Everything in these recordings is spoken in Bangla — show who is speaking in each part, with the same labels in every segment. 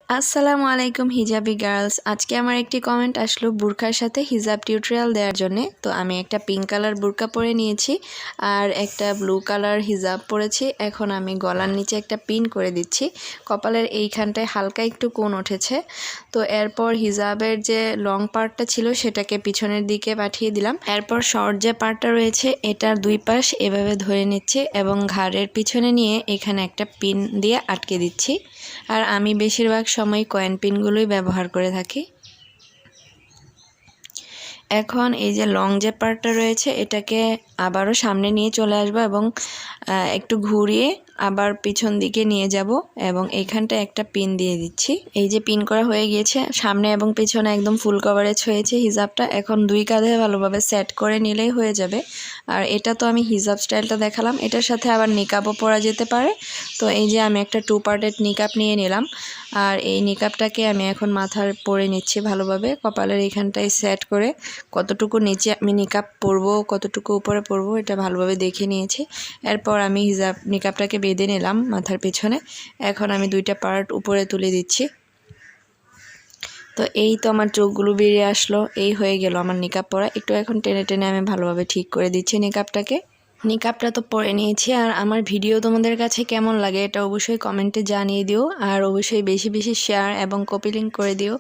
Speaker 1: আসসালামু আলাইকুম হিজাবি গার্লস। আজকে আমার একটি কমেন্ট আসলো বুরখার সাথে হিজাব টিউটোরিয়াল দেওয়ার জন্য। তো আমি একটা পিঙ্ক কালার বুরকা পরে নিয়েছি আর একটা ব্লু কালার হিজাব পরেছি। এখন আমি গলার নিচে একটা পিন করে দিচ্ছি। কপালের এইখানটায় হালকা একটু কোণ উঠেছে। তো এরপর হিজাবের যে লং পার্টটা ছিল সেটাকে পিছনের দিকে পাঠিয়ে দিলাম। এরপর শর্ট যে পার্টটা রয়েছে এটার দুই পাশ এভাবে ধরে নিচ্ছি এবং ঘাড়ের পিছনে নিয়ে এখানে একটা পিন দিয়ে আটকে দিচ্ছি। আর আমি বেশিরভাগ সময় কয়েন পিনগুলোই ব্যবহার করে থাকি। এখন এই যে লং যে পার্টটা রয়েছে এটাকে আবারও সামনে নিয়ে চলে আসবো এবং একটু ঘুরিয়ে আবার পিছন দিকে নিয়ে যাব এবং এইখানটায় একটা পিন দিয়ে দিচ্ছি। এই যে পিন করা হয়ে গিয়েছে, সামনে এবং পিছনে একদম ফুল কভারেজ হয়েছে হিজাবটা। এখন দুই কাঁধে ভালোভাবে সেট করে নিলেই হয়ে যাবে। আর এটা তো আমি হিজাব স্টাইলটা দেখালাম, এটার সাথে আবার নিকাবও পরা যেতে পারে। তো এই যে আমি একটা 2 পার্টেড নিকাব নিয়ে নিলাম আর এই নিকাবটাকে আমি এখন মাথার পরে নিচ্ছি ভালোভাবে, কপালের এইখানটায় সেট করে। কতটুকু নিচে আমি নিকাব পরবো, কতটুকু উপরে পরবো এটা ভালোভাবে দেখে নিয়েছি। এরপর আমি হিজাব নিকাবটাকে বেঁধে নিলাম মাথার পিছনে। এখন আমি দুইটা পার্ট উপরে তুলে দিচ্ছি। তো এই তো আমার চোখগুলো বেরিয়ে আসলো, এই হয়ে গেল আমার নিকাব পরা। একটু এখন টেনে টেনে আমি ভালোভাবে ঠিক করে দিচ্ছি নিকাবটাকে। নিকাবটা তো পরে নিয়েছি। আর আমার ভিডিও তোমাদের কাছে কেমন লাগে এটা অবশ্যই কমেন্টে জানিয়ে দিও। আর অবশ্যই বেশি বেশি শেয়ার এবং কপি লিঙ্ক করে দিও।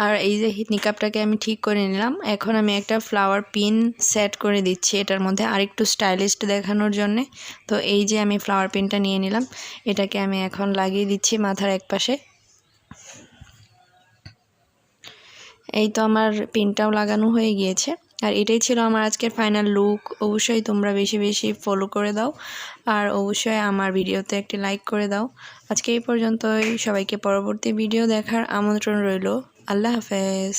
Speaker 1: আর এই যে নিকাবটাকে আমি ঠিক করে নিলাম। এখন আমি একটা ফ্লাওয়ার পিন সেট করে দিচ্ছি এটার মধ্যে আরেকটু স্টাইলিশ দেখানোর জন্যে। তো এই যে আমি ফ্লাওয়ার পিনটা নিয়ে নিলাম, এটাকে আমি এখন লাগিয়ে দিচ্ছি মাথার এক পাশে। এই তো আমার পিনটাও লাগানো হয়ে গিয়েছে। আর এটাই ছিল আমার আজকের ফাইনাল লুক। অবশ্যই তোমরা বেশি বেশি ফলো করে দাও আর অবশ্যই আমার ভিডিওতে একটি লাইক করে দাও। আজকে এই পর্যন্তই। সবাইকে পরবর্তী ভিডিও দেখার আমন্ত্রণ রইল। আল্লাহ হাফেজ।